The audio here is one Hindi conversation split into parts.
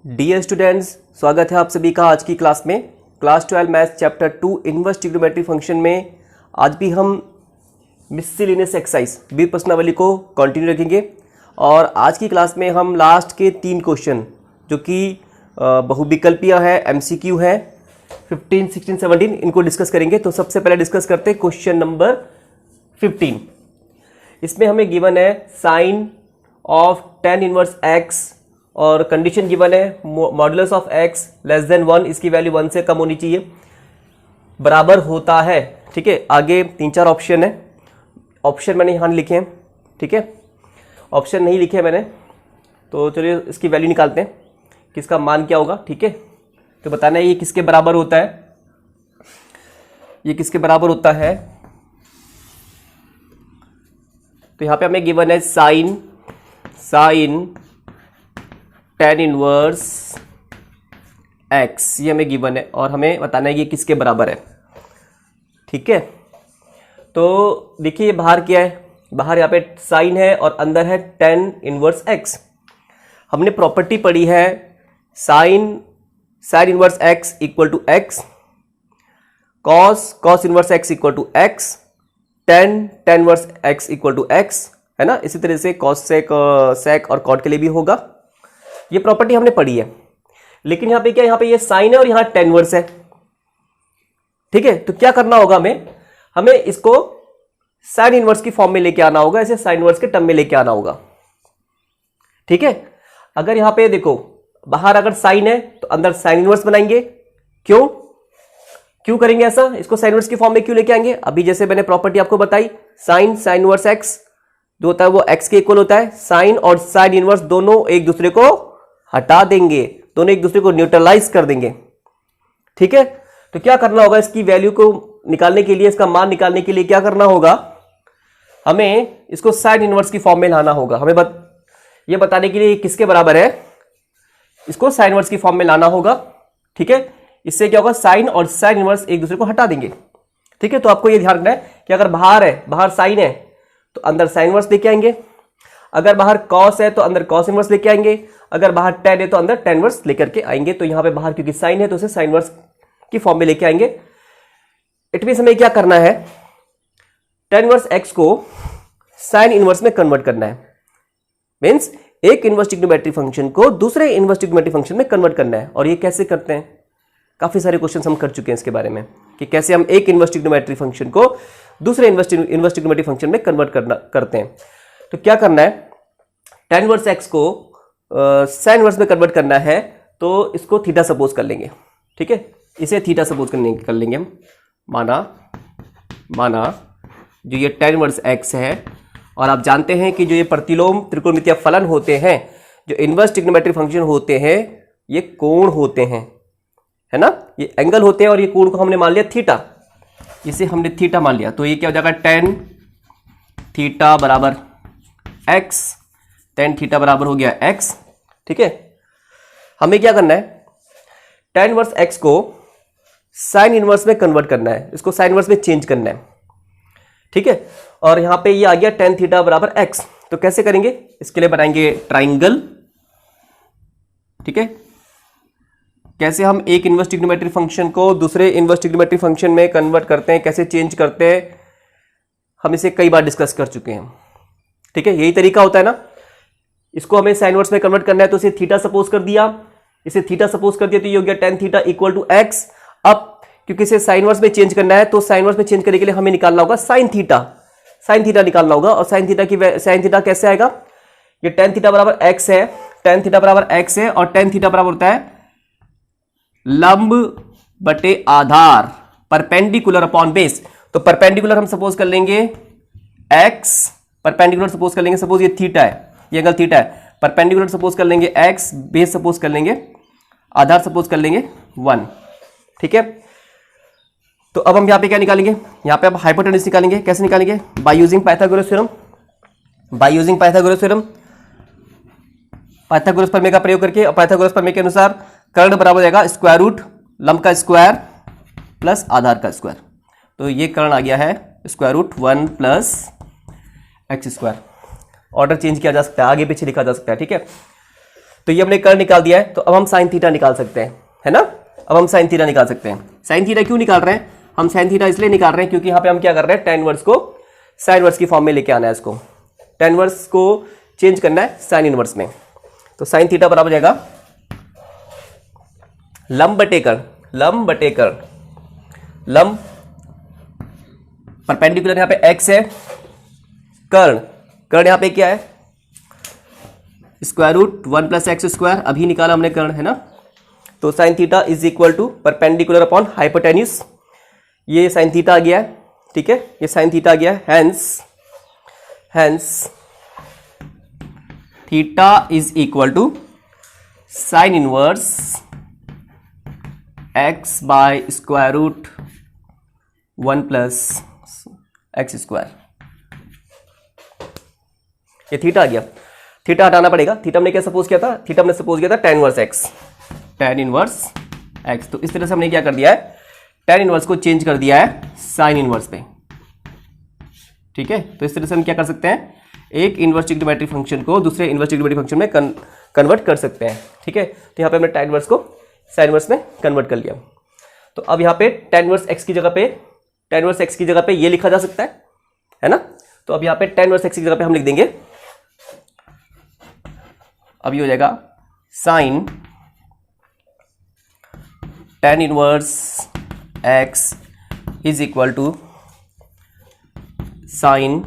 डियर स्टूडेंट्स, स्वागत है आप सभी का आज की क्लास में। Class 12 maths chapter 2 inverse trigonometry function में आज भी हम मिससेलेनियस एक्सरसाइज बी प्रश्नावली को कंटिन्यू रखेंगे। और आज की क्लास में हम लास्ट के 3 क्वेश्चन जो कि बहुविकल्पीय है, एमसीक्यू है, 15, 16, 17 इनको डिस्कस करेंगे। तो सबसे पहले डिस्कस करते हैं क्वेश्चन नंबर 15। इसमें हमें गिवन है sine of tan inverse x और कंडीशन गिवन है modulus of x less than 1, इसकी वैल्यू 1 से कम होनी चाहिए, बराबर होता है। ठीक है, आगे 3-4 ऑप्शन है। ऑप्शन मैंने यहाँ लिखे हैं, ठीक है, ऑप्शन नहीं लिखे मैंने, तो चलिए इसकी वैल्यू निकालते हैं कि इसका मान क्या होगा। ठीक है, तो बताना है ये किसके बराबर होता है, ये किसके बराबर होता है। तो यहाँ पे हमें गिवन है साइन tan इनवर्स x, ये हमें गिवन है और हमें बताना है ये किसके बराबर है। ठीक है, तो देखिए बाहर क्या है, बाहर यहाँ पे साइन है और अंदर है tan इनवर्स x। हमने प्रॉपर्टी पढ़ी है sine inverse x equal to x, cos inverse x equal to x, tan inverse x equal to x, है ना। इसी तरह से कॉस सेक और कॉट के लिए भी होगा। ये प्रॉपर्टी हमने पढ़ी है। लेकिन यहाँ पे क्या, यहाँ पे ये साइन है और यहाँ tan इनवर्स है। ठीक है, तो क्या करना होगा हमें इसको साइन इनवर्स की फॉर्म में लेके आना होगा, ऐसे साइन इनवर्स के टर्म में लेके आना होगा। ठीक है, अगर यहाँ पे देखो बाहर अगर साइन है तो अंदर साइन इनवर्स बनाएंगे। क्यों करेंगे ऐसा, इसको साइन इनवर्स की फॉर्म में क्यों लेके आएंगे। अभी जैसे मैंने प्रॉपर्टी आपको बताई, साइन इनवर्स x जो होता है वो x के इक्वल होता है। साइन और साइन इनवर्स दोनों एक दूसरे को हटा देंगे, दोनों एक दूसरे को न्यूट्रलाइज कर देंगे। ठीक है, तो क्या करना होगा, इसकी वैल्यू को निकालने के लिए, इसका मान निकालने के लिए क्या करना होगा, हमें इसको साइन इनवर्स की फॉर्म में लाना होगा। हमें ये बताने के लिए किसके बराबर है, इसको साइन इनवर्स की फॉर्म में लाना होगा। ठीक है, इससे क्या होगा, साइन और साइन इनवर्स एक दूसरे को हटा देंगे। ठीक है, तो आपको ये ध्यान रखना है कि अगर बाहर साइन है तो अंदर साइन इनवर्स लेके आएंगे, अगर बाहर कॉस है तो अंदर कॉस इनवर्स लेके आएंगे, अगर बाहर tan है तो अंदर tan इनवर्स लेकर के आएंगे। तो यहां पे बाहर क्योंकि साइन है तो उसे साइन इनवर्स की फॉर्म में लेके आएंगे। इट मींस हमें क्या करना है, tan इनवर्स x को साइन इनवर्स में कन्वर्ट करना है। मींस एक इनवर्स ट्रिग्नोमेट्री फंक्शन को दूसरे इनवर्स ट्रिग्नोमेट्री फंक्शन में कन्वर्ट करना है। और ये कैसे करते हैं, काफी सारे क्वेश्चन हम कर चुके हैं इसके बारे में कि कैसे हम एक इनवर्स ट्रिग्नोमेट्री फंक्शन को दूसरे इनवर्स ट्रिग्नोमेट्री फंक्शन में कन्वर्ट करते हैं। तो क्या करना है, tan इनवर्स x को साइन इनवर्स में कन्वर्ट करना है, तो इसको थीटा सपोज कर लेंगे। ठीक है, इसे थीटा सपोज कर लेंगे हम। माना जो ये tan इनवर्स x है, और आप जानते हैं कि जो ये प्रतिलोम त्रिकोणमितीय फलन होते हैं, जो इनवर्स ट्रिग्नोमेट्री फंक्शन होते हैं, ये कोण होते हैं, है ना, ये एंगल होते हैं। और ये कोण को हमने मान लिया थीटा, इसे हमने थीटा मान लिया। तो ये क्या हो जाएगा, tan थीटा बराबर x, tan थीटा बराबर हो गया x। ठीक है, हमें क्या करना है, tan इनवर्स x को साइन इनवर्स में कन्वर्ट करना है, इसको साइन इनवर्स में चेंज करना है। ठीक है, और यहां पे ये आ गया tan थीटा बराबर x। तो कैसे करेंगे, इसके लिए बनाएंगे ट्राइंगल। ठीक है, कैसे हम एक इनवर्स ट्रिग्नोमेट्री फंक्शन को दूसरे इनवर्स ट्रिग्नोमेट्री फंक्शन में कन्वर्ट करते हैं, कैसे चेंज करते हैं, हम इसे कई बार डिस्कस कर चुके हैं। ठीक है, यही तरीका होता है ना। इसको हमें साइन इनवर्स में कन्वर्ट करना है, तो इसे थीटा सपोज कर दिया, इसे थीटा सपोज कर दिया, तो ये हो गया tan theta equal to x। अब क्योंकि इसे साइन इनवर्स में चेंज करना है, तो साइन इनवर्स में चेंज करने के लिए हमें निकालना होगा साइन थीटा निकालना होगा। और साइन थीटा कैसे आएगा, ये tan थीटा बराबर x है, tan थीटा बराबर x है, और tan थीटा बराबर होता है लंब बटे आधार, परपेंडिकुलर अपॉन बेस। तो परपेंडिकुलर हम सपोज कर लेंगे x, परपेंडिकुलर सपोज कर लेंगे, सपोज ये थीटा है, ये एंगल थीटा है, परपेंडिकुलर सपोज कर लेंगे x, बेस सपोज कर लेंगे, आधार सपोज कर लेंगे 1। ठीक है, तो अब हम यहां पे क्या निकालेंगे, यहां पे अब हाइपोटेन्यूज निकालेंगे। कैसे निकालेंगे, by using Pythagoras theorem. Pythagoras प्रमेय का प्रयोग करके, और पाइथागोरस प्रमेय के अनुसार कर्ण बराबर जाएगा स्क्वायर रूट लंब का स्क्वायर प्लस आधार का स्क्वायर। तो ये कर्ण आ गया है square root 1 plus x square. Order change किया जा सकता है, आगे पीछे लिखा जा सकता है। ठीक है, तो ये हमने कर्ण निकाल दिया है, तो अब हम साइन थीटा निकाल सकते हैं, है ना। अब हम साइन थीटा निकाल सकते हैं। साइन थीटा क्यों निकाल रहे हैं हम? साइन थीटा इसलिए निकाल रहे हैं क्योंकि यहाँ पे हम क्या कर रहे हैं, tan इनवर्स को साइन इनवर्स की फॉर्म में लेके आना है। इसको tan इनवर्स को चेंज करना है साइन इनवर्स में। तो साइन थीटा बराबर जाएगा लंब बटे कर्ण, लंब बटे कर्ण। लंब परपेंडिकुलर यहाँ पे x है, कर्ण यहाँ पे क्या है, स्क्वायर रूट 1 + x स्क्वायर, अभी निकाला हमने कर्ण, है ना। तो sine theta is equal to perpendicular upon hypotenuse, ये साइन थीटा आ गया है, ठीक है, ये साइन थीटा आ गया है। Hence theta is equal to sine inverse x by square root 1 + x square. ये थीटा आ गया, थीटा हटाना पड़ेगा। थीटा हमने क्या सपोज किया था, थीटा हमने सपोज किया था tan inverse x, tan inverse x। तो इस तरह से हमने क्या कर दिया है, tan इनवर्स को चेंज कर दिया है साइन इनवर्स पे, ठीक है। तो इस तरह से हम क्या कर सकते हैं, एक इनवर्स ट्रिग्नोमेट्रिक फंक्शन को दूसरे इनवर्स ट्रिग्नोमेट्रिक फंक्शन में कन्वर्ट कर सकते हैं, ठीक है। तो यहाँ पे हमने tan इनवर्स को साइन इनवर्स में कन्वर्ट कर लिया। तो अब यहाँ पे tan इनवर्स x की जगह पे ये लिखा जा सकता है ना। तो अब यहाँ पे tan इनवर्स x की जगह पे हम लिख देंगे, अब ये हो जाएगा sine tan inverse x is equal to sine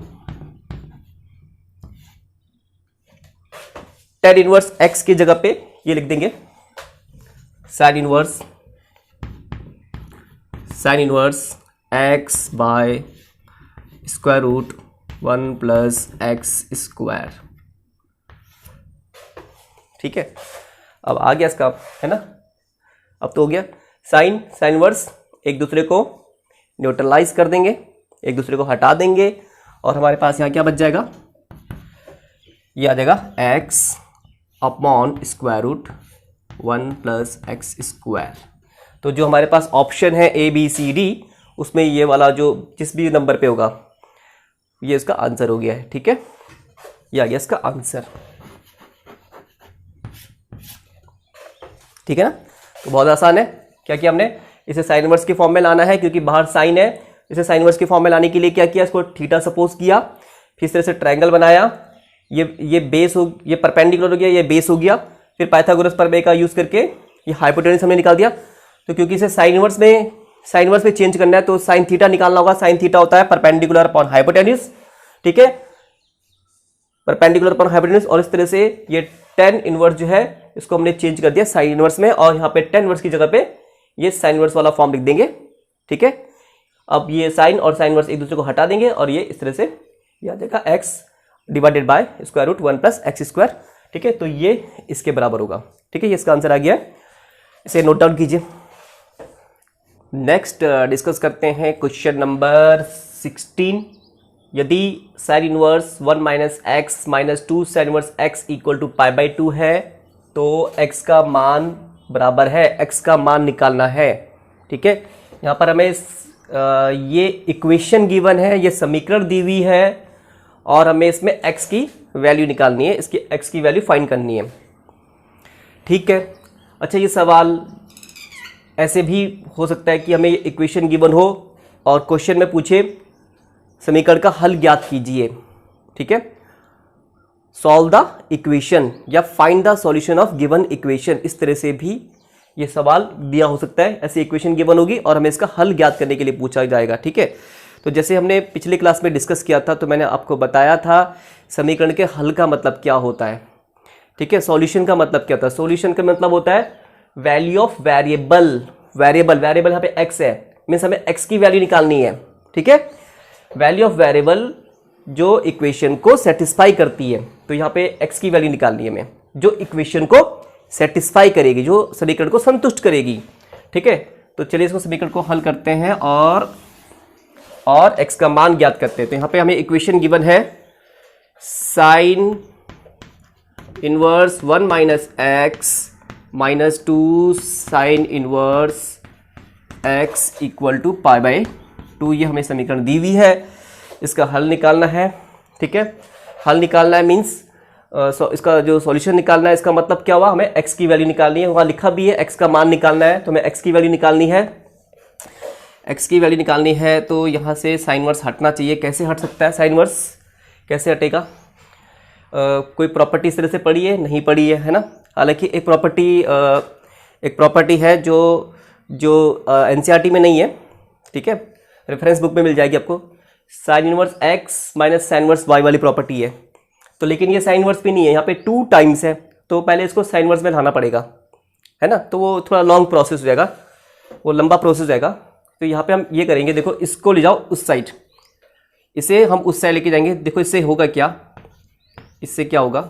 tan inverse x की जगह पे ये लिख देंगे sine inverse x by square root 1 + x square, ठीक है। अब आ गया इसका, है ना। अब तो हो गया साइन इनवर्स, एक दूसरे को न्यूट्रलाइज कर देंगे, एक दूसरे को हटा देंगे, और हमारे पास यहाँ क्या बच जाएगा, ये आ जाएगा x upon square root 1 + x square. तो जो हमारे पास ऑप्शन है ABCD, उसमें ये वाला जो जिस भी नंबर पे होगा ये इसका आंसर हो गया है, ठीक है। ये आ गया इसका आंसर, ठीक है ना। तो बहुत आसान है। क्या किया हमने, इसे साइन इनवर्स की फॉर्म में लाना है क्योंकि बाहर साइन है। इसे साइन इनवर्स की फॉर्म में लाने के लिए क्या किया, इसको थीटा सपोज किया, फिर इस तरह से ट्रायंगल बनाया, ये बेस हो, ये परपेंडिकुलर हो गया, ये बेस हो गया, फिर पाइथागोरस प्रमेय का यूज करके ये हाइपोटेन्यूज हमने निकाल दिया। तो क्योंकि इसे साइन इनवर्स में चेंज करना है तो साइन थीटा निकालना होगा। साइन थीटा होता है परपेंडिकुलर अपॉन हाइपोटेन्यूज, ठीक है, परपेंडिकुलर अपॉन हाइपोटेन्यूज। और इस तरह से ये tan इनवर्स जो है इसको हमने चेंज कर दिया साइन इनवर्स में, और यहाँ पे tan इनवर्स की जगह पे ये साइन इनवर्स वाला फॉर्म लिख देंगे, ठीक है। अब ये साइन और साइन इनवर्स एक दूसरे को हटा देंगे और ये इस तरह से आ जाएगा x divided by square root 1 + x square, ठीक है। तो ये इसके बराबर होगा, ठीक है। ये इसका आंसर आ गया, इसे नोट डाउन कीजिए। नेक्स्ट डिस्कस करते हैं क्वेश्चन नंबर 16। यदि sine inverse 1 - x - 2 sine inverse x equal to π/2 है तो x का मान बराबर है, x का मान निकालना है, ठीक है। यहाँ पर हमें ये इक्वेशन गिवन है, ये समीकरण दी हुई है, और हमें इसमें x की वैल्यू निकालनी है, इसकी x की वैल्यू फाइंड करनी है, ठीक है। अच्छा, ये सवाल ऐसे भी हो सकता है कि हमें इक्वेशन गिवन हो और क्वेश्चन में पूछे समीकरण का हल ज्ञात कीजिए, ठीक है, सॉल्व द इक्वेशन या find the solution of given equation, इस तरह से भी ये सवाल दिया हो सकता है। ऐसी इक्वेशन गिवन होगी और हमें इसका हल ज्ञात करने के लिए पूछा जाएगा, ठीक है। तो जैसे हमने पिछले क्लास में डिस्कस किया था, तो मैंने आपको बताया था समीकरण के हल का मतलब क्या होता है, ठीक है। सॉल्यूशन का मतलब क्या होता है, सॉल्यूशन का मतलब होता है वैल्यू ऑफ वेरिएबल यहाँ पे x है, मीन्स हमें x की वैल्यू निकालनी है, ठीक है। वैल्यू ऑफ वेरिएबल जो इक्वेशन को सेटिस्फाई करती है, तो यहाँ पे x की वैल्यू निकालनी है हमें, जो इक्वेशन को सेटिस्फाई करेगी, जो समीकरण को संतुष्ट करेगी, ठीक है। तो चलिए इसको समीकरण को हल करते हैं और x का मान ज्ञात करते हैं। तो यहाँ पे हमें इक्वेशन गिवन है sine inverse 1 - x - 2 sine inverse x equal to π/2, ये हमें समीकरण दी हुई है, इसका हल निकालना है, ठीक है। हल निकालना है मीन्स इसका जो सॉल्यूशन निकालना है, इसका मतलब क्या हुआ, हमें x की वैल्यू निकालनी है। वहाँ लिखा भी है x का मान निकालना है, तो हमें x की वैल्यू निकालनी है। x की वैल्यू निकालनी है तो यहाँ से साइन वर्स हटना चाहिए। कैसे हट सकता है साइन वर्स, कैसे हटेगा? कोई प्रॉपर्टी इस तरह से पढ़ी है, नहीं पढ़ी है ना? हालांकि एक प्रॉपर्टी है जो एनसीईआरटी में नहीं है, ठीक है, रेफरेंस बुक में मिल जाएगी आपको। Sign inverse x minus sine inverse y वाली प्रॉपर्टी है। तो लेकिन ये साइन इनवर्स भी नहीं है, यहाँ पे 2 टाइम्स है, तो पहले इसको साइन इनवर्स में लाना पड़ेगा, है ना? तो वो थोड़ा लॉन्ग प्रोसेस हो जाएगा, वो लंबा प्रोसेस हो जाएगा। तो यहाँ पे हम ये करेंगे, देखो इसको ले जाओ उस साइड, इसे हम उस साइड लेके जाएंगे। देखो इससे होगा क्या, इससे क्या होगा,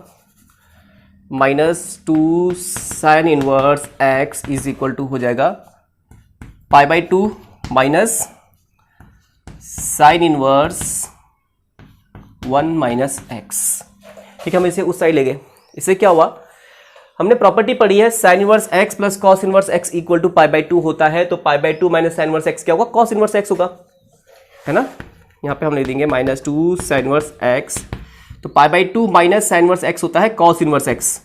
-2 sine inverse x is equal to हो जाएगा π/2 minus sine inverse 1 minus x। ठीक है, हम इसे उस साइड ले गए। इससे क्या हुआ, हमने प्रॉपर्टी पढ़ी है sine inverse x plus cos inverse x equal to π/2 होता है। तो π/2 माइनस साइन इनवर्स x क्या होगा, कॉस इनवर्स x होगा, है ना? यहाँ पे हम लिख देंगे -2 साइन इनवर्स x, तो π/2 माइनस साइन इनवर्स x होता है cos inverse x,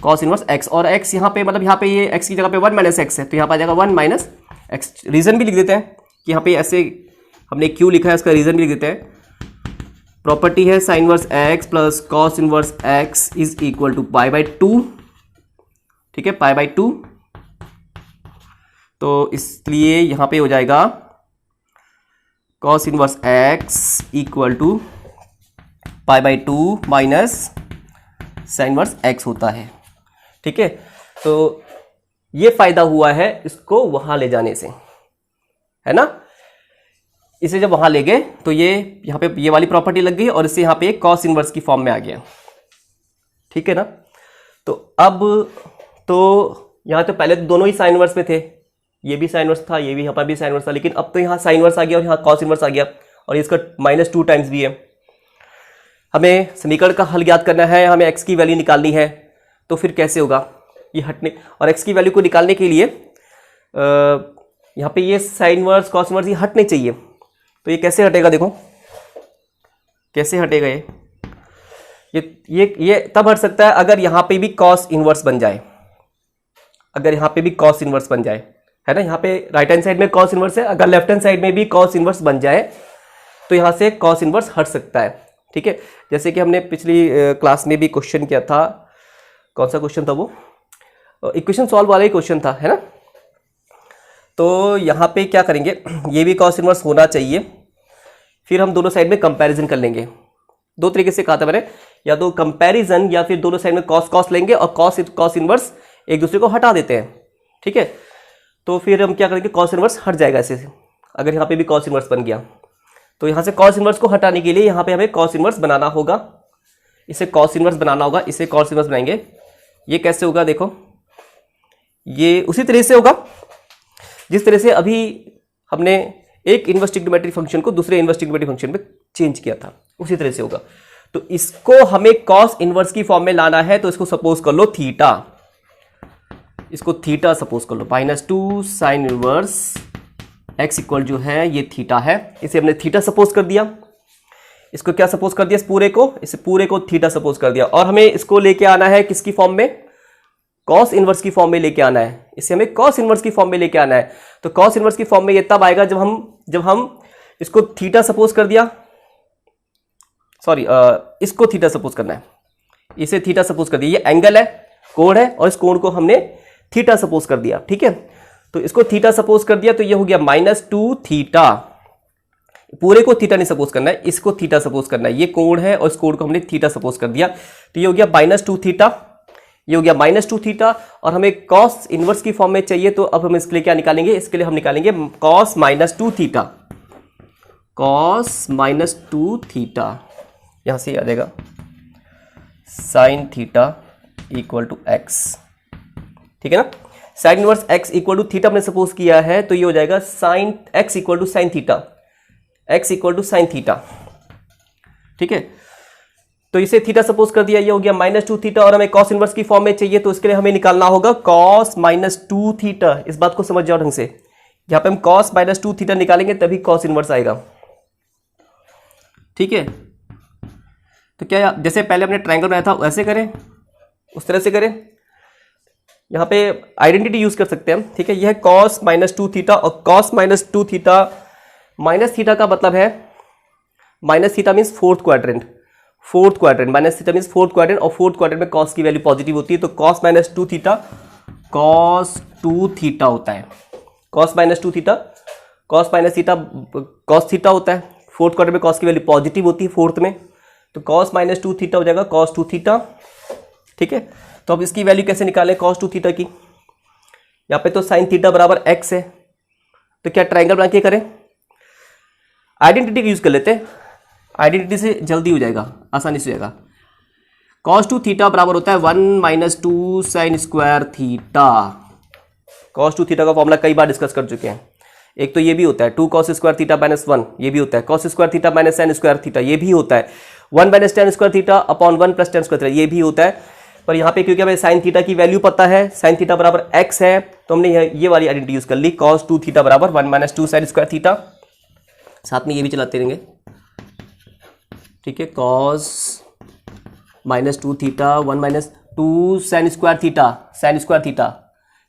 cos inverse x। और x यहाँ पे मतलब यहाँ पे ये x की जगह पे 1 माइनस x है, तो यहाँ पे आ जाएगा 1 माइनस x। रीजन भी लिख देते हैं कि यहाँ पे ऐसे हमने क्यों लिखा है, इसका रीजन भी लिख देते हैं। प्रॉपर्टी है sine inverse x plus cos inverse x is equal to π/2, ठीक है, π/2। तो इसलिए यहाँ पे हो जाएगा cos inverse x equal to π/2 minus sine inverse x होता है, ठीक है। तो ये फायदा हुआ है इसको वहां ले जाने से, है ना? इसे जब वहां ले गए तो ये यहाँ पे ये वाली प्रॉपर्टी लग गई और इससे यहाँ पे कॉस इनवर्स की फॉर्म में आ गया, ठीक है ना? तो अब तो यहाँ तो पहले तो दोनों ही साइन इनवर्स में थे, ये भी साइन इनवर्स था, ये भी यहाँ पर भी साइन इनवर्स था, लेकिन अब तो यहाँ साइन इनवर्स आ गया और यहाँ कॉस इनवर्स आ गया और इसका -2 टाइम्स भी है। हमें समीकरण का हल ज्ञात करना है, हमें x की वैल्यू निकालनी है। तो फिर कैसे होगा ये हटने, और x की वैल्यू को निकालने के लिए यहाँ पे ये साइन इनवर्स कॉस इनवर्स ये हटने चाहिए। तो ये कैसे हटेगा, देखो कैसे हटेगा ये तब हट सकता है अगर यहाँ पे भी कॉस इनवर्स बन जाए, अगर यहाँ पे भी कॉस इनवर्स बन जाए, है ना? यहाँ पे राइट हैंड साइड में कॉस इनवर्स है, अगर लेफ्ट हैंड साइड में भी कॉस इनवर्स बन जाए तो यहाँ से कॉस इनवर्स हट सकता है, ठीक है। जैसे कि हमने पिछली क्लास में भी क्वेश्चन किया था, कौन सा क्वेश्चन था वो, इक्वेशन सॉल्व वाला ही क्वेश्चन था, है ना? तो यहाँ पे क्या करेंगे, ये भी कॉस इनवर्स होना चाहिए, फिर हम दोनों साइड में कंपैरिजन कर लेंगे। दो तरीके से कहा था मैंने, या तो कंपैरिजन या फिर दोनों साइड में कॉस लेंगे और कॉस इनवर्स एक दूसरे को हटा देते हैं, ठीक है। तो फिर हम क्या करेंगे, कॉस इनवर्स हट जाएगा ऐसे से, अगर यहाँ पे भी कॉस इनवर्स बन गया तो यहाँ से कॉस इनवर्स को हटाने के लिए यहाँ पे हमें कॉस इनवर्स बनाना होगा, इसे कॉस इनवर्स बनाना होगा, इसे कॉस इनवर्स बनाएंगे। ये कैसे होगा, देखो ये उसी तरह से होगा जिस तरह से अभी हमने एक इनवर्स ट्रिग्नोमेट्रिक फंक्शन को दूसरे इनवर्स ट्रिग्नोमेट्रिक फंक्शन में चेंज किया था, उसी तरह से होगा। तो इसको हमें कॉस इनवर्स की फॉर्म में लाना है, तो इसको सपोज कर लो थीटा, इसको थीटा सपोज कर लो, -2 साइन इनवर्स x इक्वल जो है ये थीटा है, इसे हमने थीटा सपोज कर दिया। इसको क्या सपोज कर दिया, इस पूरे को थीटा सपोज कर दिया। और हमें इसको लेके आना है किसकी फॉर्म में, कॉस इनवर्स की फॉर्म में लेके आना है, इसे हमें कॉस इनवर्स की फॉर्म में लेके आना है। तो कॉस इनवर्स की फॉर्म में ये तब आएगा जब हम इसको थीटा सपोज कर दिया, सॉरी इसको थीटा सपोज करना है, इसे थीटा सपोज कर दिया, ये एंगल है, कोण है, और इस कोण को हमने थीटा सपोज कर दिया, ठीक है। तो इसको थीटा सपोज कर दिया तो ये हो गया -2 थीटा, पूरे को थीटा नहीं सपोज करना है, इसको थीटा सपोज करना है, ये कोण है और इस कोण को हमने थीटा सपोज कर दिया, तो ये हो गया -2 थीटा, ये हो गया -2 थीटा। और हमें कॉस इनवर्स की फॉर्म में चाहिए, तो अब हम इसके लिए क्या निकालेंगे, इसके लिए हम निकालेंगे कॉस -2 थीटा, कॉस -2 थीटा, यहां से आ जाएगा sine theta equal to x, ठीक है ना। Sine inverse x equal to theta हमने सपोज किया है, तो ये हो जाएगा sine x equal to sine theta, x equal to sine theta, ठीक है। तो इसे थीटा सपोज कर दिया, ये हो गया -2 थीटा, और हमें कॉस इनवर्स की फॉर्म में चाहिए, तो इसके लिए हमें निकालना होगा कॉस -2 थीटा। इस बात को समझ जाओ ढंग से, यहाँ पे हम कॉस -2 थीटा निकालेंगे तभी कॉस इनवर्स आएगा, ठीक है। तो क्या जैसे पहले हमने ट्रायंगल बनाया था वैसे करें, उस तरह से करें। यहाँ पे आइडेंटिटी यूज कर सकते हैं हम, ठीक है। यह है cos -2 थीटा और cos -2 थीटा, माइनस थीटा का मतलब है, minus theta means fourth quadrant, minus theta means fourth quadrant, और फोर्थ क्वाड्रेंट में cos की वैल्यू पॉजिटिव होती है, तो cos -2 थीटा cos 2 थीटा होता है। cos -2 theta cos theta cos theta होता है। फोर्थ क्वाड्रेंट में cos की वैल्यू पॉजिटिव होती है फोर्थ में, तो cos -2 थीटा हो जाएगा cos 2 थीटा, ठीक है। तो अब इसकी वैल्यू कैसे निकालें cos 2 थीटा की? यहाँ पे तो sin थीटा बराबर x है, तो क्या ट्रायंगल बना के करें? आइडेंटिटी का यूज कर लेते हैं, आइडेंटिटी से जल्दी हो जाएगा, आसानी से हो जाएगा। cos 2 थीटा बराबर होता है 1 - 2 sin square theta. cos 2 theta का फॉर्मूला कई बार डिस्कस कर चुके हैं। एक तो ये भी होता है 2 cos स्क्वायर थीटा -1, ये भी होता है cos square theta sin square theta, ये भी होता है 1 - tan square theta upon 1 + tan square theta, ये भी होता है। पर यहाँ पे क्योंकि हमें sin थीटा की वैल्यू पता है, sin थीटा बराबर x है, तो हमने ये वाली आइडेंटिटी यूज कर ली, cos 2 थीटा बराबर 1 - 2 sin स्क्वायर थीटा। साथ में ये भी चलाते रहेंगे, ठीक है। cos -2 theta 1 - 2 sin square theta,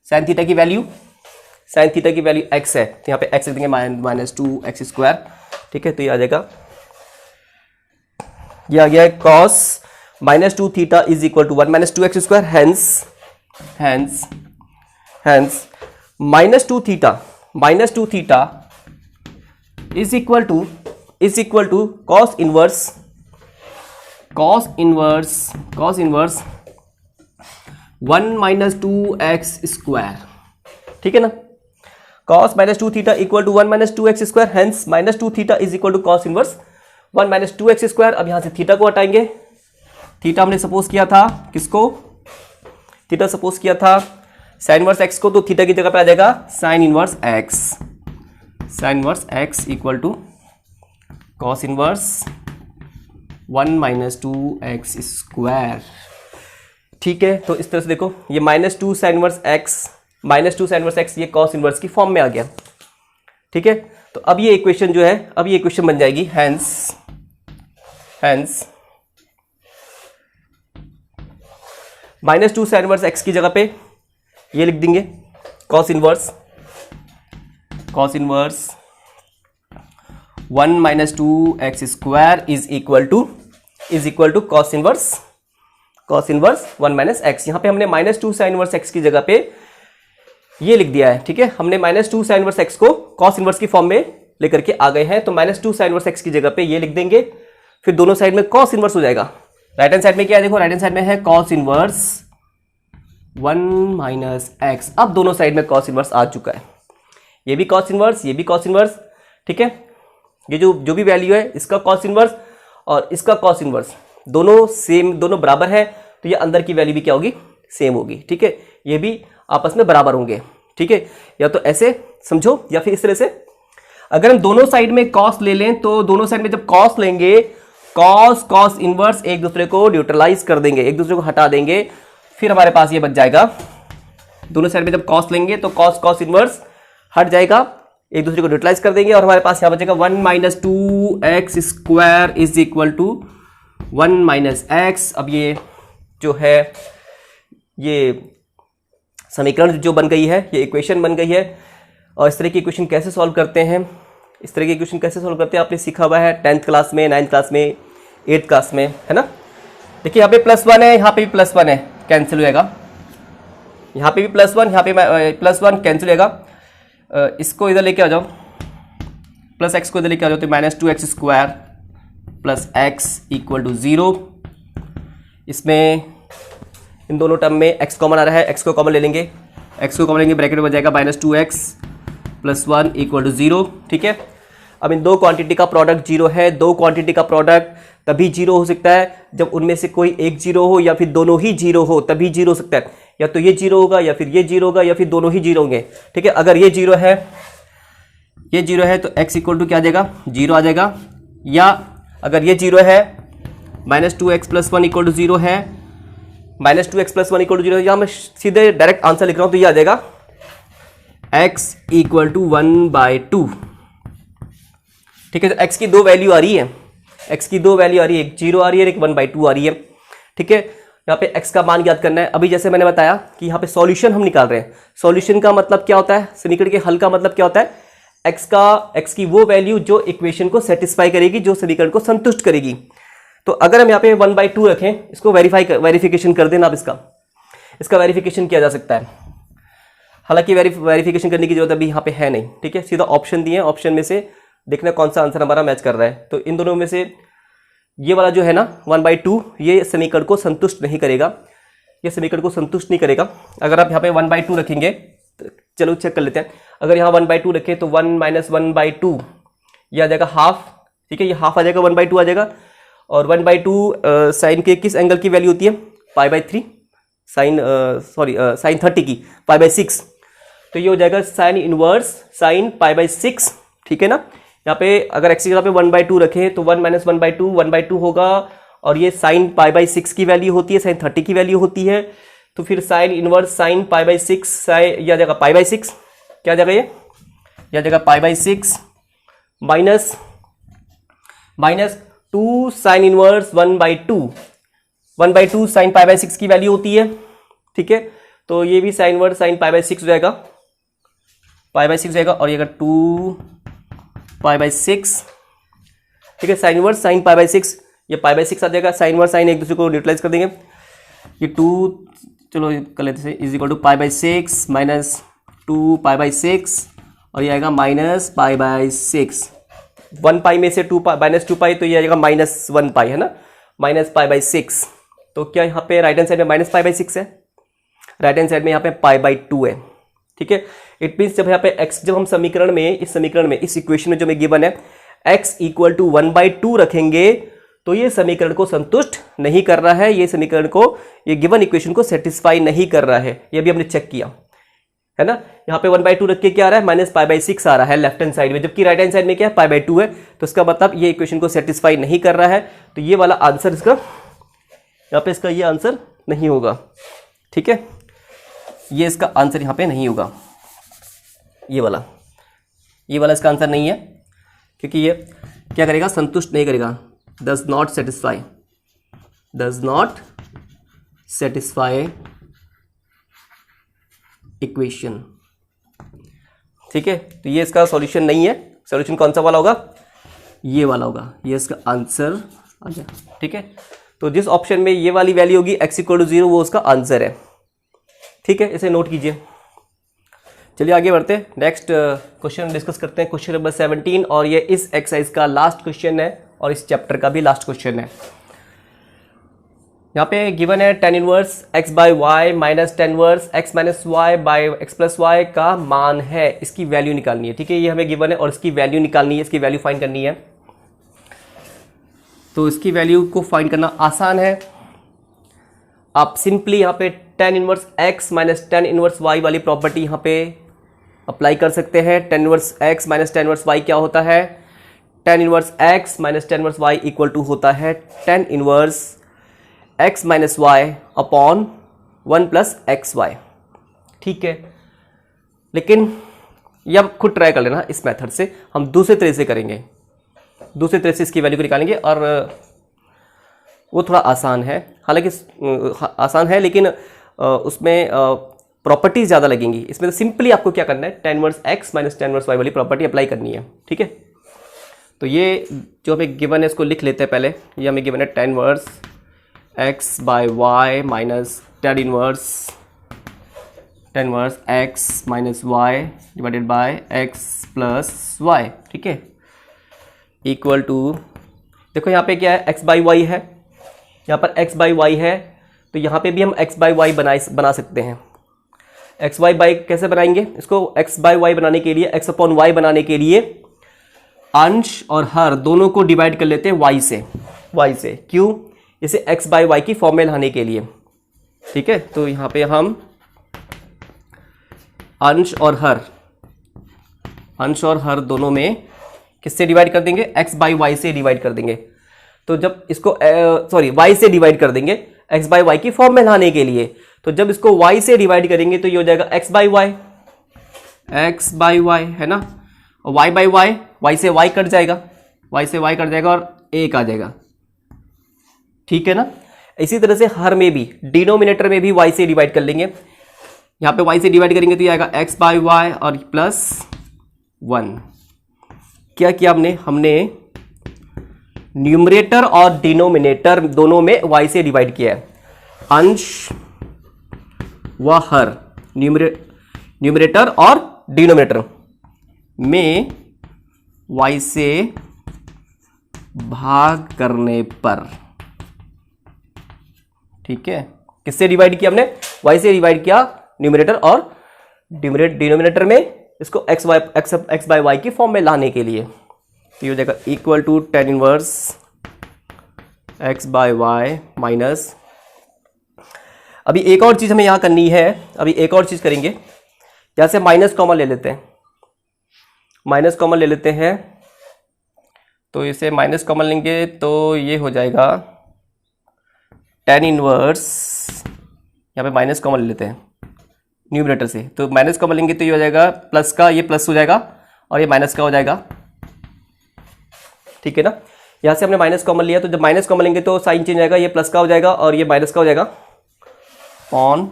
sin theta की वैल्यू x है, तो यहाँ पे x लिख देंगे -2 x², ठीक है। तो ये आ जाएगा, ये आ गया है cos -2 theta is equal to 1 - 2 x², hence -2 theta is equal to cos inverse 1 - 2 x², ठीक है ना। cos -2 theta equal to 1 - 2 x², hence -2 theta is equal to cos inverse 1 - 2 x²। अब यहां से थीटा को हटाएंगे, थीटा हमने सपोज किया था किसको? थीटा सपोज किया था sin इनवर्स x को, तो थीटा की जगह पे आ जाएगा sin inverse x equal to cos inverse 1 - 2 x², ठीक है। तो इस तरह से देखो, ये -2 sin इनवर्स x ये cos इनवर्स की फॉर्म में आ गया, ठीक है। तो अब ये इक्वेशन जो है, अब ये इक्वेशन बन जाएगी hence -2 sin इनवर्स x की जगह पे ये लिख देंगे cos inverse 1 - 2 x² is equal to cos inverse 1 - x। यहाँ पे हमने -2 sin इनवर्स x की जगह पे ये लिख दिया है, ठीक है। हमने -2 sin इनवर्स x को cos इनवर्स की फॉर्म में लेकर के आ गए हैं, तो -2 sin इनवर्स x की जगह पे ये लिख देंगे, फिर दोनों साइड में cos इनवर्स हो जाएगा। राइट हैंड साइड में क्या है, देखो राइट हैंड साइड में है cos इनवर्स 1 - x। अब दोनों साइड में cos इनवर्स आ चुका है, ये भी cos इनवर्स, ये भी cos इनवर्स, ठीक है। ये जो भी वैल्यू है, इसका cos इनवर्स और इसका cos इनवर्स दोनों सेम, दोनों बराबर है, तो ये अंदर की वैल्यू भी क्या होगी? सेम होगी, ठीक है। ये भी आपस में बराबर होंगे, ठीक है। या तो ऐसे समझो या फिर इस तरह से। अगर हम दोनों साइड में cos ले लें, तो दोनों साइड में जब cos लेंगे, cos इनवर्स एक दूसरे को न्यूट्रलाइज कर देंगे, एक दूसरे को हटा देंगे, फिर हमारे पास ये बच जाएगा। दोनों साइड में जब cos लेंगे तो cos इनवर्स हट जाएगा, एक दूसरे को न्यूट्रलाइज कर देंगे, और हमारे पास यहाँ बचेगा 1 - 2 x² is equal to 1 - x। अब ये जो है, ये समीकरण जो बन गई है, ये इक्वेशन बन गई है। और इस तरह की इक्वेशन कैसे सॉल्व करते हैं, आपने सीखा हुआ है 10th क्लास में, 9th क्लास में, 8th क्लास में, है ना। देखिए यहाँ पे +1 है, यहाँ पे भी +1 है, कैंसिल हो जाएगा। यहाँ पे भी +1, यहाँ पे +1 कैंसिल हो जाएगा। इसको इधर लेके आ जाओ, प्लस x को इधर लेके आ जाओ, तो -2 x² plus x equal to 0। इसमें इन दोनों टर्म में x कॉमन आ रहा है, x को कॉमन ले लेंगे, ब्रैकेट में बच जाएगा -2x + 1 इक्वल टू 0, ठीक है। अब इन दो क्वांटिटी का प्रोडक्ट 0 है। दो क्वांटिटी का प्रोडक्ट तभी 0 हो सकता है जब उनमें से कोई एक 0 हो, या फिर दोनों ही 0 हो, तभी 0 हो सकता है। या तो ये 0 होगा, या फिर ये 0 होगा, या फिर दोनों ही 0 होंगे, ठीक है। अगर ये 0 है, तो x इक्वल टू क्या आ जाएगा? 0 आ जाएगा। या अगर ये 0 है, -2x + 1 इक्वल टू 0 है, -2x + 1 इक्वल टू 0, या मैं सीधे डायरेक्ट आंसर लिख रहा हूं, तो ये आ जाएगा x इक्वल टू 1/2, ठीक है। तो x की दो वैल्यू आ रही है, x की दो वैल्यू आ रही है, एक 0 आ रही है, एक 1/2 आ रही है। ठीक है, यहाँ पे x का मान ज्ञात करना है। अभी जैसे मैंने बताया कि यहाँ पे सॉल्यूशन हम निकाल रहे हैं। सॉल्यूशन का मतलब क्या होता है, समीकरण के हल का मतलब क्या होता है, x की वो वैल्यू जो इक्वेशन को सेटिस्फाई करेगी, जो समीकरण को संतुष्ट करेगी। तो अगर हम यहाँ पे 1/2 रखें, इसको वेरिफिकेशन कर देना। आप इसका वेरिफिकेशन किया जा सकता है, हालांकि वेरिफिकेशन करने की जरूरत अभी यहाँ पे है नहीं। ठीक है, सीधा ऑप्शन दिए, ऑप्शन में से देखना कौन सा आंसर हमारा मैच कर रहा है। तो इन दोनों में से ये वाला जो है ना 1/2, ये समीकरण को संतुष्ट नहीं करेगा, ये समीकरण को संतुष्ट नहीं करेगा। अगर आप यहाँ पे 1/2 रखेंगे, तो चलो चेक कर लेते हैं। अगर यहाँ 1/2 रखें तो 1 - 1/2 ये आ जाएगा हाफ। ठीक है, ये हाफ आ जाएगा, 1/2 आ जाएगा। और 1/2 साइन के किस एंगल की वैल्यू होती है, π/3, साइन 30 की π/6। तो ये हो जाएगा साइन इनवर्स साइन π/6। ठीक है ना, यहाँ पे अगर x की जगह पे 1/2 रखें तो 1 - 1/2 1/2 होगा, और ये साइन π/6 की वैल्यू होती है, साइन 30 की वैल्यू होती है। तो फिर साइन इनवर्स साइन π/6 यह आ जाएगा π/6, क्या आ जाएगा ये आ जाएगा π/6 माइनस 2 साइन इनवर्स 1/2 साइन π/6 की वैल्यू होती है। ठीक है, तो ये भी साइन इनवर्स साइन π/6 जाएगा, π/6 जाएगा, और ये अगर 2 π/6। ठीक है, साइन इनवर्स साइन π/6, ये π/6 आ जाएगा। साइन इनवर्स साइन एक दूसरे को न्यूट्रलाइज कर देंगे। ये 2 चलो कर लेते हैं इज इक्वल टू π/6 माइनस 2 π/6, और ये आएगा माइनस π/6। 1 पाई में से 2 माइनस 2 पाई, तो ये आएगा -1 पाई, है ना, माइनस π/6। तो क्या यहाँ पे राइट हैंड साइड में माइनस π/6 है, राइट हैंड साइड में यहाँ पे π/2 है। ठीक है, इट मीन्स जब यहाँ पे x, जब हम समीकरण में इस इक्वेशन में जो में गिवन है x = 1/2 रखेंगे, तो ये समीकरण को संतुष्ट नहीं कर रहा है, ये समीकरण को, ये गिवन इक्वेशन को सेटिस्फाई नहीं कर रहा है। ये भी हमने चेक किया है ना। यहाँ पे 1/2 रख के क्या आ रहा है, -π/6 आ रहा है लेफ्ट हैंड साइड में, जबकि राइट हैंड साइड में क्या है, π/2 है। तो इसका मतलब ये इक्वेशन को सेटिस्फाई नहीं कर रहा है। तो ये वाला आंसर इसका, यहाँ पे इसका ये आंसर नहीं होगा। ठीक है, ये इसका आंसर यहाँ पे नहीं होगा, ये वाला इसका आंसर नहीं है, क्योंकि ये क्या करेगा, संतुष्ट नहीं करेगा, डज नॉट सेटिस्फाई इक्वेशन। ठीक है, तो ये इसका सॉल्यूशन नहीं है। सॉल्यूशन कौन सा वाला होगा, ये वाला होगा, ये इसका आंसर आ गया। ठीक है, तो जिस ऑप्शन में ये वाली वैल्यू होगी x = 0, वो उसका आंसर है। ठीक है, इसे नोट कीजिए। चलिए आगे बढ़ते हैं, नेक्स्ट क्वेश्चन डिस्कस करते हैं, क्वेश्चन नंबर 17, और ये इस एक्सरसाइज का लास्ट क्वेश्चन है और इस चैप्टर का भी लास्ट क्वेश्चन है। यहाँ पे गिवन है tan inverse x/y minus tan inverse x - y/x+y का मान है, इसकी वैल्यू निकालनी है। ठीक है, ये हमें गिवन है और इसकी वैल्यू निकालनी है, इसकी वैल्यू फाइंड करनी है। तो इसकी वैल्यू को फाइंड करना आसान है। आप सिंपली यहाँ पे tan inverse x minus tan inverse y वाली प्रॉपर्टी यहाँ पे अप्लाई कर सकते हैं। tan inverse x minus tan inverse y क्या होता है, tan inverse x minus tan inverse y equal to होता है tan inverse x minus y upon 1 + xy। ठीक है, लेकिन ये आप खुद ट्राई कर लेना इस मेथड से। हम दूसरे तरह से करेंगे, दूसरे तरह से इसकी वैल्यू को निकालेंगे, और वो थोड़ा आसान है, हालांकि आसान है, लेकिन उसमें प्रॉपर्टीज ज़्यादा लगेंगी। इसमें तो सिंपली आपको क्या करना है, tan inverse x minus tan inverse y वाली प्रॉपर्टी अप्लाई करनी है। ठीक है, तो ये जो हमें गिवन है इसको लिख लेते हैं पहले। ये हमें गिवन है tan inverse x/y minus tan inverse x minus y divided by x+y। ठीक है, इक्वल टू, देखो यहाँ पे क्या है, x/y है, यहाँ पर x/y है, तो यहाँ पे भी हम x/y बना सकते हैं। x/y कैसे बनाएंगे इसको, x/y बनाने के लिए, x/y बनाने के लिए अंश और हर दोनों को डिवाइड कर लेते हैं y से। क्यों, इसे x/y की फॉर्म में लाने के लिए। ठीक है, तो यहाँ पे हम अंश और हर दोनों में किससे डिवाइड कर देंगे, x/y से डिवाइड कर देंगे। तो जब इसको y से डिवाइड कर देंगे x/y की फॉर्म में लाने के लिए। तो जब इसको y से डिवाइड करेंगे तो ये हो जाएगा x/y है ना, y से y कट जाएगा, और 1 आ जाएगा, ठीक है ना। इसी तरह से हर में भी डिनोमिनेटर में भी y से डिवाइड कर लेंगे। यहाँ पे y से डिवाइड करेंगे तो ये आएगा x बाई वाई और प्लस 1। क्या किया हमने न्यूमरेटर और डिनोमिनेटर दोनों में y से डिवाइड किया है। अंश व हर, न्यूमरेटर और डिनोमिनेटर में y से भाग करने पर, ठीक है। किससे डिवाइड किया हमने? y से डिवाइड किया न्यूमरेटर और डिनोमिनेटर में इसको x बाई वाई की फॉर्म में लाने के लिए। तो ये हो जाएगा equal to tan inverse x by y minus, अभी एक और चीज हमें यहां करनी है, अभी एक और चीज करेंगे। यहां से माइनस कॉमन ले लेते हैं, माइनस कॉमन ले लेते हैं, तो इसे माइनस कॉमन लेंगे तो ये हो जाएगा tan इनवर्स, यहाँ पे माइनस कॉमन ले लेते हैं न्यूमरेटर से, तो माइनस कॉमन लेंगे तो ये हो जाएगा प्लस का, ये प्लस हो जाएगा और ये माइनस का हो जाएगा, ठीक है ना। यहाँ से हमने माइनस कॉमन लिया, तो जब माइनस कॉमन लेंगे तो साइन चेंज आएगा, ये प्लस का हो जाएगा और ये माइनस का हो जाएगा on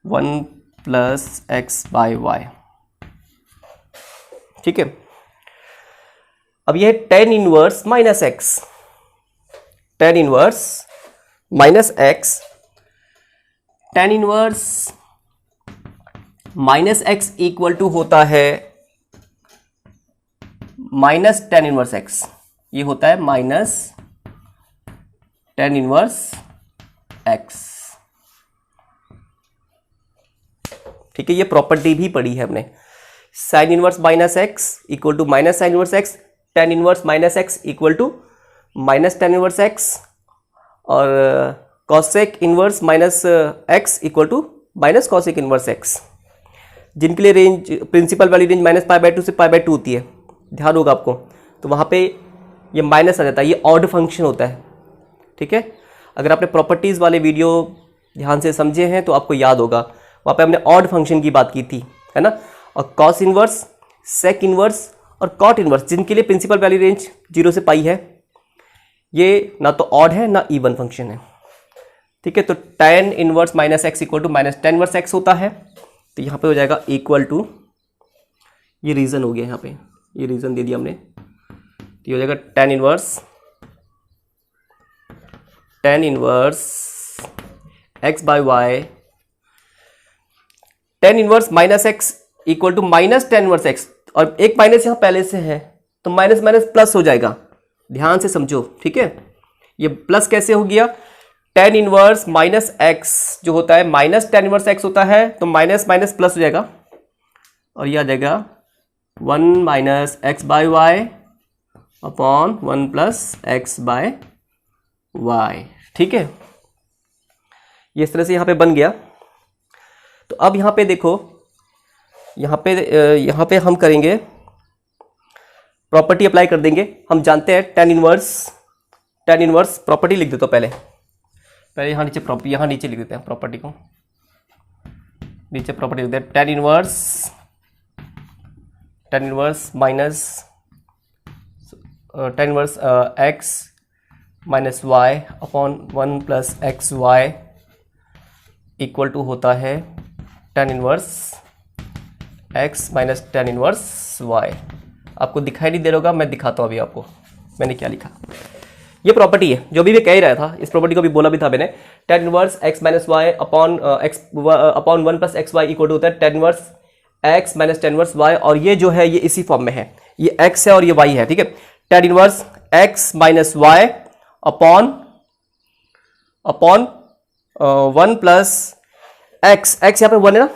1 plus x by y, ठीक है। अब ये tan inverse minus x, tan inverse minus x, tan inverse minus x equal to होता है माइनस tan इनवर्स एक्स, ये होता है माइनस tan इनवर्स एक्स, ठीक है। ये प्रॉपर्टी भी पढ़ी है हमने, sine inverse minus x equal to minus sine inverse x, tan inverse minus x equal to minus tan inverse x, और cosec inverse minus x equal to minus cosec inverse x, जिनके लिए रेंज प्रिंसिपल वाली रेंज माइनस पाई बाई 2 से पाई बाई 2 होती है, ध्यान होगा आपको। तो वहाँ पे ये माइनस आ जाता है, ये ऑड फंक्शन होता है, ठीक है। अगर आपने प्रॉपर्टीज़ वाले वीडियो ध्यान से समझे हैं तो आपको याद होगा, वहाँ पे हमने ऑड फंक्शन की बात की थी, है ना। और कॉस इनवर्स, सेक इनवर्स और कॉट इनवर्स, जिनके लिए प्रिंसिपल वाली रेंज 0 से पाई है, ये ना तो ऑड है ना इवन फंक्शन है, ठीक है। तो tan inverse minus x equal to minus tan inverse x होता है, तो यहाँ पे हो जाएगा इक्वल टू, ये रीजन हो गया, यहाँ पे ये रीजन दे दिया हमने, तो ये हो जाएगा tan inverse x by y, tan inverse minus x equal to minus tan inverse x, और एक माइनस यहाँ पहले से है तो माइनस माइनस प्लस हो जाएगा, ध्यान से समझो, ठीक है। ये प्लस कैसे हो गया? tan इनवर्स माइनस एक्स जो होता है माइनस tan इनवर्स एक्स होता है, तो माइनस माइनस प्लस हो जाएगा और ये आ जाएगा 1 minus x by y upon 1 plus x by y, ठीक है। ये इस तरह से यहाँ पे बन गया। तो अब यहाँ पे देखो, यहाँ पे हम करेंगे प्रॉपर्टी अप्लाई कर देंगे। हम जानते हैं tan इनवर्स प्रॉपर्टी लिख देता हूँ पहले यहाँ नीचे लिख देते हैं प्रॉपर्टी को, नीचे प्रॉपर्टी लिखते हैं tan inverse minus tan inverse x minus y upon 1 plus x Y equal to होता है tan inverse x minus tan inverse y. आपको दिखाई नहीं दे रहा होगा, मैं दिखाता हूँ अभी आपको मैंने क्या लिखा। ये प्रॉपर्टी है जो भी मैं कह ही रहा था, इस प्रॉपर्टी को भी बोला भी था मैंने, tan inverse x minus y upon 1 plus x Y equal to होता है tan inverse x minus tan inverse y, और ये जो है ये इसी फॉर्म में है, ये x है और ये y है, ठीक है। tan inverse x minus y upon 1 plus x यहाँ पे 1 है ना,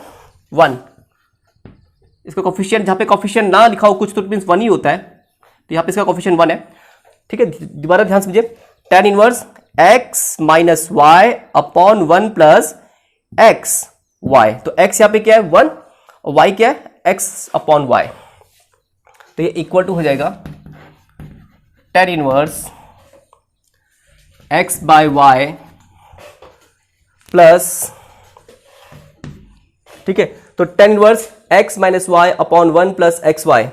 1, इसका कोफिशिएंट, जहाँ पे कोफिशिएंट ना लिखा हो कुछ तो मीन्स 1 ही होता है, तो यहाँ पे इसका कोफिशिएंट 1 है, ठीक है। दोबारा ध्यान समझिए, tan inverse x minus y upon 1 plus x y, तो x यहाँ पे क्या है 1 और y क्या है x अपॉन वाई, तो ये इक्वल टू हो जाएगा tan inverse x by y plus, ठीक है। तो tan inverse x minus y upon 1 plus x y,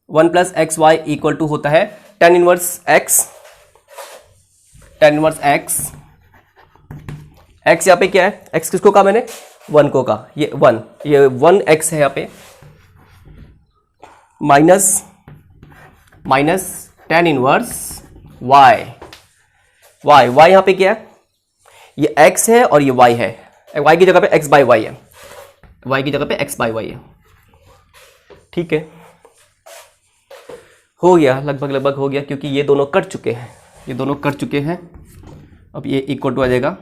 1 plus x Y equal to होता है tan inverse x. Tan inverse x, x यहाँ पे क्या है, एक्स किसको कहा मैंने, 1 को कहा, ये 1, ये 1 एक्स है यहाँ पे, minus tan inverse y. Y यहाँ पे क्या है, ये x है और ये y है, y की जगह पे x बाई वाई है, y की जगह पे x बाई वाई है। ठीक है, हो गया, लगभग हो गया, क्योंकि ये दोनों कट चुके हैं, ये दोनों कट चुके हैं। अब ये इक्वल टू आ जाएगा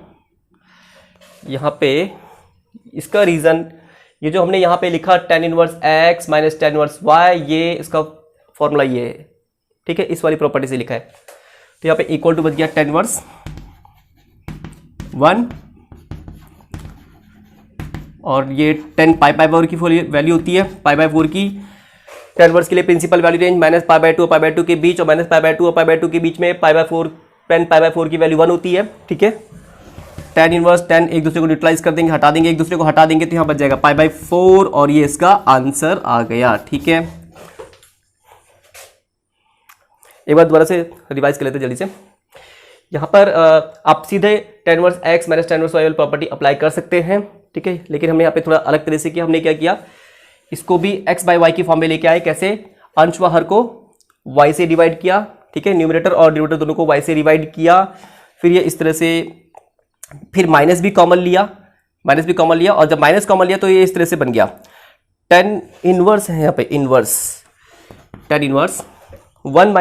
यहाँ पे, इसका रीज़न ये जो हमने यहाँ पे लिखा ten inverse x minus tan inverse y, ये इसका फॉर्मूला ये है। ठीक है, इस वाली प्रॉपर्टी से लिखा है। तो यहाँ पे इक्वल टू बच गया टेन इनवर्स 1, और ये 10 पाई बाई 4 की वैल्यू होती है, पाई बाई 4 की। टेन इनवर्स के लिए principal value range minus pi by 2 और पाई बाई 2 के बीच, और माइनस पाई बाई 2 और पाई बाई 2 के बीच में पाई बाई 4, 10 पाई बाई 4 की वैल्यू 1 होती है। ठीक है, टेन इनवर्स 10 एक दूसरे को न्यूट्रलाइज कर देंगे, हटा देंगे, एक दूसरे को हटा देंगे, तो यहाँ बच जाएगा पाई बाई 4, और ये इसका आंसर आ गया। ठीक है, एक बार दोबारा से रिवाइज कर लेते जल्दी से। यहाँ पर आप सीधे tan inverse x minus tan inverse y वाली प्रॉपर्टी अप्लाई कर सकते हैं। ठीक है, लेकिन हमने यहाँ पे थोड़ा अलग तरह से किया। हमने क्या किया, इसको भी x बाई वाई की फॉर्म में लेके आए। कैसे, अंश व हर को y से डिवाइड किया। ठीक है, न्यूमरेटर और डिनोमिनेटर दोनों को y से डिवाइड किया। फिर ये इस तरह से, फिर माइनस भी कॉमन लिया, और जब माइनस कॉमन लिया तो ये इस तरह से बन गया टेन इनवर्स है यहाँ पे, inverse tan inverse 1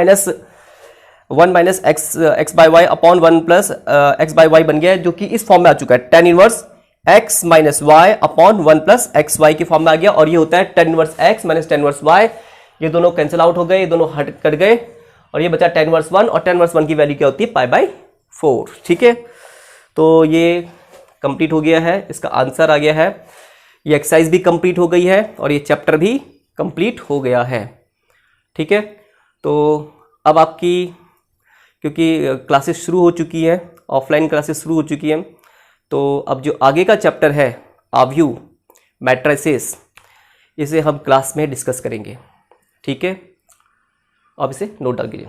minus x by y upon 1 plus x by y बन गया है, जो कि इस फॉर्म में आ चुका है। Tan inverse x minus y upon 1 plus x y की फॉर्म में आ गया, और ये होता है tan inverse x minus tan inverse y. ये दोनों कैंसिल आउट हो गए, ये दोनों हट कर गए, और ये बचा टेन इनवर्स 1, और टेन इनवर्स 1 की वैल्यू क्या होती है, पाई बाई 4। ठीक है, तो ये कंप्लीट हो गया है, इसका आंसर आ गया है। ये एक्सरसाइज भी कंप्लीट हो गई है, और ये चैप्टर भी कंप्लीट हो गया है। ठीक है, तो अब आपकी, क्योंकि क्लासेस शुरू हो चुकी है, ऑफलाइन क्लासेस शुरू हो चुकी हैं, तो अब जो आगे का चैप्टर है आव्यू मैट्रिसेस, इसे हम क्लास में डिस्कस करेंगे। ठीक है, अब इसे नोट डाल कीजिए।